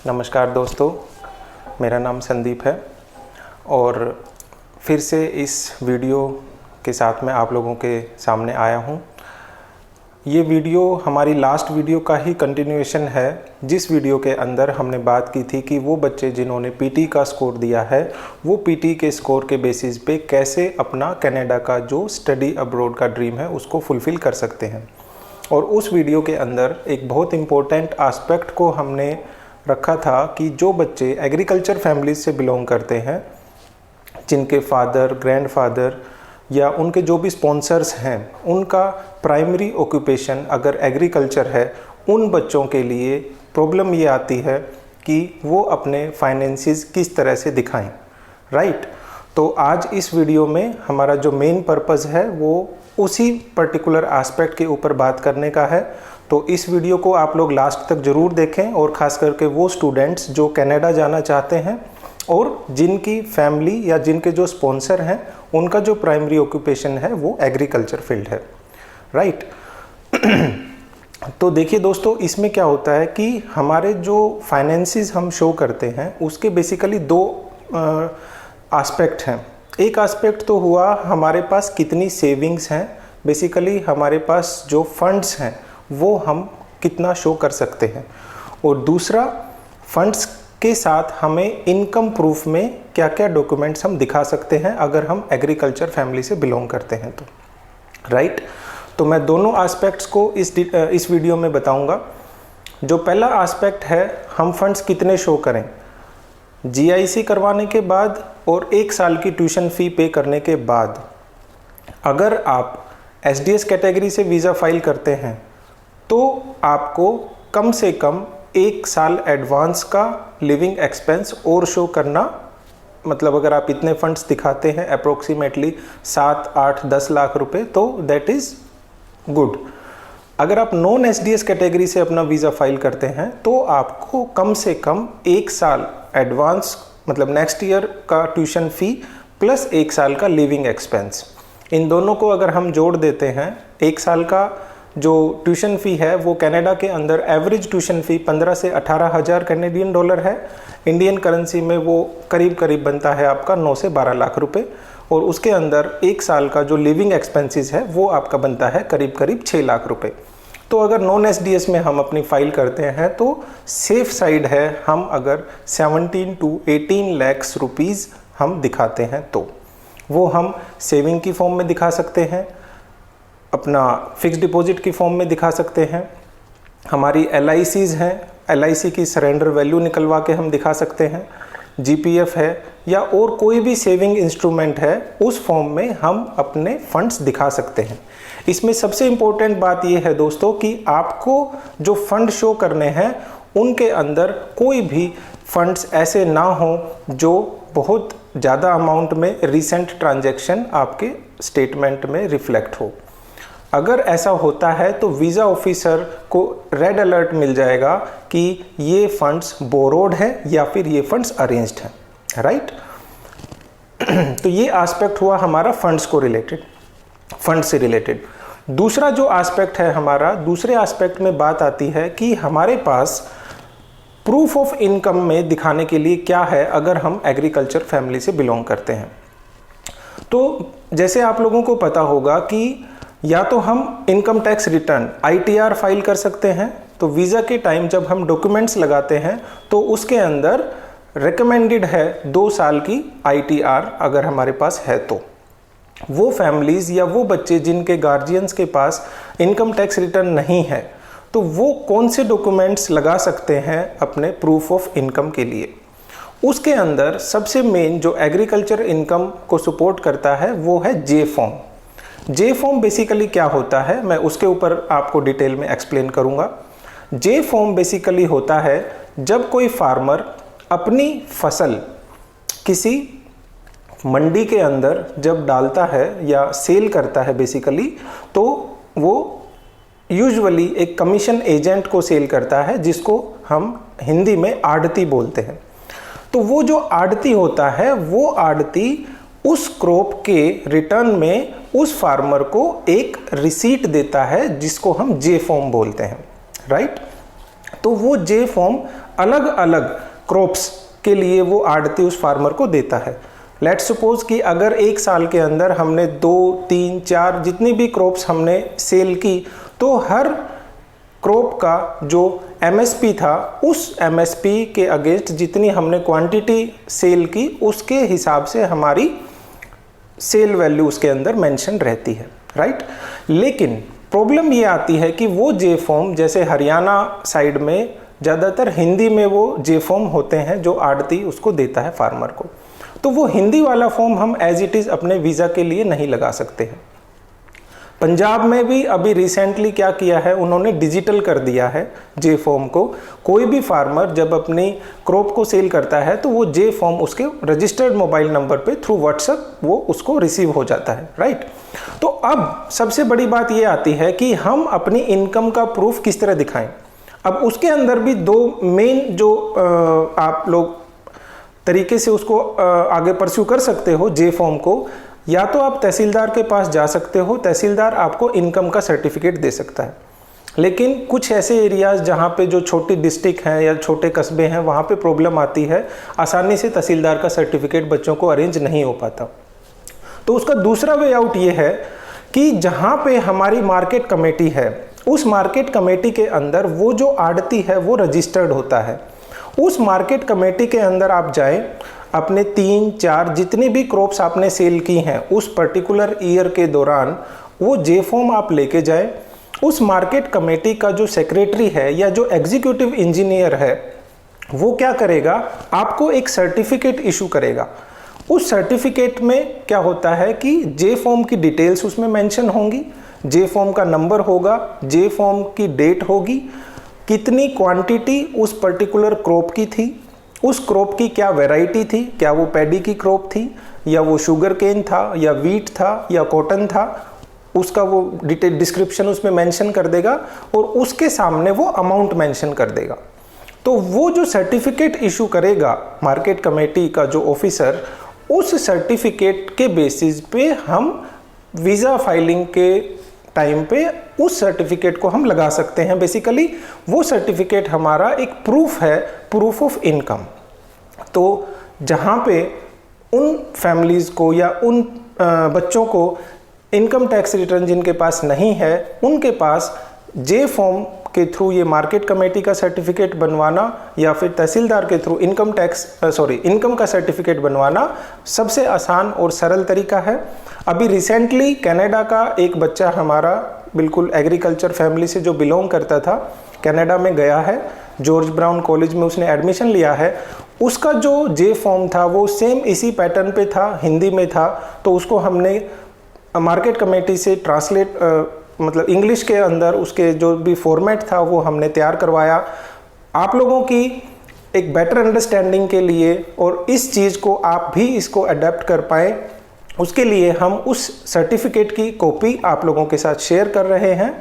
नमस्कार दोस्तों, मेरा नाम संदीप है और फिर से इस वीडियो के साथ मैं आप लोगों के सामने आया हूँ। ये वीडियो हमारी लास्ट वीडियो का ही कंटिन्यूएशन है, जिस वीडियो के अंदर हमने बात की थी कि वो बच्चे जिन्होंने पीटी का स्कोर दिया है वो पीटी के स्कोर के बेसिस पे कैसे अपना कनाडा का जो स्टडी अब्रॉड का ड्रीम है उसको फुलफ़िल कर सकते हैं। और उस वीडियो के अंदर एक बहुत इम्पोर्टेंट एस्पेक्ट को हमने रखा था कि जो बच्चे एग्रीकल्चर फैमिलीज से बिलोंग करते हैं, जिनके फादर, ग्रैंडफादर या उनके जो भी स्पॉन्सर्स हैं, उनका प्राइमरी ऑक्यूपेशन अगर एग्रीकल्चर है, उन बच्चों के लिए प्रॉब्लम ये आती है कि वो अपने फाइनेंसेस किस तरह से दिखाएं, राइट। तो आज इस वीडियो में हमारा जो मेन पर्पस है वो उसी पर्टिकुलर एस्पेक्ट के ऊपर बात करने का है। तो इस वीडियो को आप लोग लास्ट तक ज़रूर देखें और ख़ास करके वो स्टूडेंट्स जो कनाडा जाना चाहते हैं और जिनकी फैमिली या जिनके जो स्पॉन्सर हैं उनका जो प्राइमरी ऑक्यूपेशन है वो एग्रीकल्चर फील्ड है, राइट। तो देखिए दोस्तों, इसमें क्या होता है कि हमारे जो फाइनेंसेस हम शो करते हैं उसके बेसिकली दो एस्पेक्ट हैं। एक एस्पेक्ट तो हुआ हमारे पास कितनी सेविंग्स हैं, बेसिकली हमारे पास जो फंड्स हैं वो हम कितना शो कर सकते हैं, और दूसरा फंड्स के साथ हमें इनकम प्रूफ में क्या क्या डॉक्यूमेंट्स हम दिखा सकते हैं अगर हम एग्रीकल्चर फैमिली से बिलोंग करते हैं तो, राइट। तो मैं दोनों एस्पेक्ट्स को इस वीडियो में बताऊंगा। जो पहला एस्पेक्ट है, हम फंड्स कितने शो करें। जीआईसी करवाने के बाद और 1 साल की ट्यूशन फ़ी पे करने के बाद अगर आप एसडीएस कैटेगरी से वीज़ा फाइल करते हैं तो आपको कम से कम 1 साल एडवांस का लिविंग एक्सपेंस और शो करना, मतलब अगर आप इतने फंड्स दिखाते हैं अप्रोक्सीमेटली 7, 8, 10 लाख रुपए, तो दैट इज़ गुड। अगर आप नॉन एसडीएस कैटेगरी से अपना वीज़ा फाइल करते हैं तो आपको कम से कम 1 साल एडवांस, मतलब नेक्स्ट ईयर का ट्यूशन फ़ी प्लस 1 साल का लिविंग एक्सपेंस, इन दोनों को अगर हम जोड़ देते हैं, 1 साल का जो ट्यूशन फ़ी है वो कनाडा के अंदर एवरेज ट्यूशन फ़ी 15 से 18 हज़ार कैनेडियन डॉलर है। इंडियन करेंसी में वो करीब करीब बनता है आपका 9 से 12 लाख रुपए, और उसके अंदर 1 साल का जो लिविंग एक्सपेंसेस है वो आपका बनता है करीब करीब 6 लाख रुपए। तो अगर नॉन एसडीएस में हम अपनी फ़ाइल करते हैं तो सेफ साइड है, हम अगर 17 to 18 lakhs रुपीज़ हम दिखाते हैं तो वो हम सेविंग की फॉर्म में दिखा सकते हैं, अपना फिक्स डिपॉजिट की फॉर्म में दिखा सकते हैं, हमारी LICs हैं, LIC की सरेंडर वैल्यू निकलवा के हम दिखा सकते हैं, GPF है या और कोई भी सेविंग इंस्ट्रूमेंट है, उस फॉर्म में हम अपने फंड्स दिखा सकते हैं। इसमें सबसे इम्पोर्टेंट बात यह है दोस्तों कि आपको जो फंड शो करने हैं उनके अंदर कोई भी फंड्स ऐसे ना हो जो बहुत ज़्यादा अमाउंट में रिसेंट ट्रांजैक्शन आपके स्टेटमेंट में रिफ्लेक्ट हो। अगर ऐसा होता है तो वीज़ा ऑफिसर को रेड अलर्ट मिल जाएगा कि ये फंड्स बोरोड है या फिर ये फंड्स अरेंज्ड हैं, राइट। तो ये एस्पेक्ट हुआ हमारा फंड्स से रिलेटेड। दूसरा जो एस्पेक्ट है हमारा, दूसरे एस्पेक्ट में बात आती है कि हमारे पास प्रूफ ऑफ इनकम में दिखाने के लिए क्या है अगर हम एग्रीकल्चर फैमिली से बिलोंग करते हैं। तो जैसे आप लोगों को पता होगा कि या तो हम income tax return ITR file कर सकते हैं, तो वीज़ा के टाइम जब हम डॉक्यूमेंट्स लगाते हैं तो उसके अंदर रिकमेंडेड है 2 साल की ITR अगर हमारे पास है तो। वो फैमिलीज़ या वो बच्चे जिनके गार्जियंस के पास इनकम टैक्स रिटर्न नहीं है तो वो कौन से डॉक्यूमेंट्स लगा सकते हैं अपने प्रूफ ऑफ इनकम के लिए। उसके अंदर सबसे मेन जो एग्रीकल्चर इनकम को सपोर्ट करता है वो है J form. J form basically क्या होता है, मैं उसके ऊपर आपको डिटेल में एक्सप्लेन करूंगा। J फॉर्म बेसिकली होता है जब कोई फार्मर अपनी फसल किसी मंडी के अंदर जब डालता है या सेल करता है बेसिकली, तो वो यूजुअली एक कमीशन एजेंट को सेल करता है जिसको हम हिंदी में आड़ती बोलते हैं। तो वो जो आड़ती होता है वो आड़ती उस क्रॉप के रिटर्न में उस फार्मर को एक रिसीट देता है जिसको हम J फॉर्म बोलते हैं, राइट। तो वो J फॉर्म अलग अलग क्रॉप्स के लिए वो आड़ती उस फार्मर को देता है। लेट्स सपोज कि अगर एक साल के अंदर हमने 2, 3, 4 जितनी भी क्रॉप्स हमने सेल की, तो हर क्रॉप का जो एमएसपी था, उस एमएसपी के अगेंस्ट जितनी हमने क्वांटिटी सेल की, उसके हिसाब से हमारी सेल वैल्यू उसके अंदर मेंशन रहती है, राइट। लेकिन प्रॉब्लम ये आती है कि वो जे फॉर्म, जैसे हरियाणा साइड में ज़्यादातर हिंदी में वो जे फॉर्म होते हैं जो आड़ती उसको देता है फार्मर को, तो वो हिंदी वाला फॉर्म हम एज इट इज़ अपने वीज़ा के लिए नहीं लगा सकते हैं। पंजाब में भी अभी रिसेंटली क्या किया है, उन्होंने डिजिटल कर दिया है जे फॉर्म को। कोई भी फार्मर जब अपनी क्रॉप को सेल करता है तो वो जे फॉर्म उसके रजिस्टर्ड मोबाइल नंबर पे थ्रू व्हाट्सएप वो उसको रिसीव हो जाता है, राइट। तो अब सबसे बड़ी बात ये आती है कि हम अपनी इनकम का प्रूफ किस तरह दिखाएं। अब उसके अंदर भी दो मेन जो आप लोग तरीके से उसको आगे परस्यू कर सकते हो जे फॉर्म को, या तो आप तहसीलदार के पास जा सकते हो, तहसीलदार आपको इनकम का सर्टिफिकेट दे सकता है। लेकिन कुछ ऐसे एरियाज़ जहाँ पे जो छोटी डिस्ट्रिक्ट हैं या छोटे कस्बे हैं, वहाँ पे प्रॉब्लम आती है, आसानी से तहसीलदार का सर्टिफिकेट बच्चों को अरेंज नहीं हो पाता। तो उसका दूसरा वे आउट ये है कि जहाँ पे हमारी मार्केट कमेटी है, उस मार्केट कमेटी के अंदर वो जो आड़ती है वो रजिस्टर्ड होता है। उस मार्केट कमेटी के अंदर आप जाएं, अपने 3, 4 जितनी भी क्रॉप्स आपने सेल की हैं उस पर्टिकुलर ईयर के दौरान वो जे फॉर्म आप लेके जाएं। उस मार्केट कमेटी का जो सेक्रेटरी है या जो एग्जीक्यूटिव इंजीनियर है, वो क्या करेगा, आपको एक सर्टिफिकेट इशू करेगा। उस सर्टिफिकेट में क्या होता है कि जे फॉर्म की डिटेल्स उसमें मेंशन होंगी, जे फॉर्म का नंबर होगा, जे फॉर्म की डेट होगी, कितनी क्वांटिटी उस पर्टिकुलर क्रॉप की थी, उस क्रॉप की क्या वैरायटी थी, क्या वो पैडी की क्रॉप थी या वो शुगर केन था या वीट था या कॉटन था, उसका वो डिटेल डिस्क्रिप्शन उसमें मेंशन कर देगा और उसके सामने वो अमाउंट मेंशन कर देगा। तो वो जो सर्टिफिकेट इशू करेगा मार्केट कमेटी का जो ऑफिसर, उस सर्टिफिकेट के बेसिस पे हम वीज़ा फाइलिंग के टाइम पे उस सर्टिफिकेट को हम लगा सकते हैं। बेसिकली वो सर्टिफिकेट हमारा एक प्रूफ है, प्रूफ ऑफ इनकम। तो जहाँ पे उन फैमिलीज़ को या उन बच्चों को इनकम टैक्स रिटर्न जिनके पास नहीं है, उनके पास जे फॉर्म के थ्रू ये मार्केट कमेटी का सर्टिफिकेट बनवाना या फिर तहसीलदार के थ्रू इनकम का सर्टिफिकेट बनवाना सबसे आसान और सरल तरीका है। अभी रिसेंटली कनाडा का एक बच्चा हमारा बिल्कुल एग्रीकल्चर फैमिली से जो बिलोंग करता था, कनाडा में गया है, जॉर्ज ब्राउन कॉलेज में उसने एडमिशन लिया है। उसका जो जे फॉर्म था वो सेम इसी पैटर्न पे था, हिंदी में था। तो उसको हमने मार्केट कमेटी से ट्रांसलेट मतलब इंग्लिश के अंदर उसके जो भी फॉर्मेट था वो हमने तैयार करवाया। आप लोगों की एक बेटर अंडरस्टैंडिंग के लिए और इस चीज़ को आप भी इसको अडेप्ट कर पाएँ, उसके लिए हम उस सर्टिफिकेट की कॉपी आप लोगों के साथ शेयर कर रहे हैं।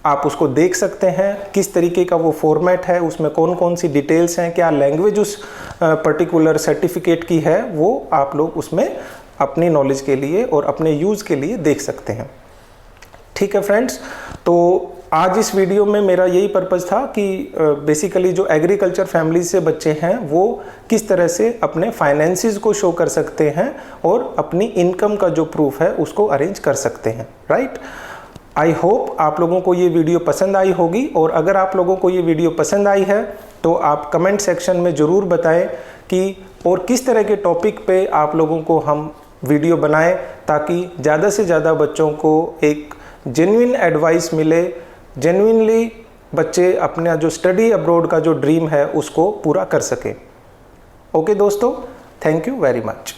आप उसको देख सकते हैं किस तरीके का वो फॉर्मेट है, उसमें कौन कौन सी डिटेल्स हैं, क्या लैंग्वेज उस पर्टिकुलर सर्टिफिकेट की है, वो आप लोग उसमें अपनी नॉलेज के लिए और अपने यूज़ के लिए देख सकते हैं। ठीक है फ्रेंड्स, तो आज इस वीडियो में मेरा यही पर्पज़ था कि बेसिकली जो एग्रीकल्चर फैमिली से बच्चे हैं वो किस तरह से अपने फाइनेंसेस को शो कर सकते हैं और अपनी इनकम का जो प्रूफ है उसको अरेंज कर सकते हैं, राइट। आई होप आप लोगों को ये वीडियो पसंद आई होगी, और अगर आप लोगों को ये वीडियो पसंद आई है तो आप कमेंट सेक्शन में ज़रूर बताएं कि और किस तरह के टॉपिक पे आप लोगों को हम वीडियो बनाएं, ताकि ज़्यादा से ज़्यादा बच्चों को एक जेन्युइन एडवाइस मिले, जेन्युइनली बच्चे अपना जो स्टडी अब्रॉड का जो ड्रीम है उसको पूरा कर सकें। ओके दोस्तों, थैंक यू वेरी मच।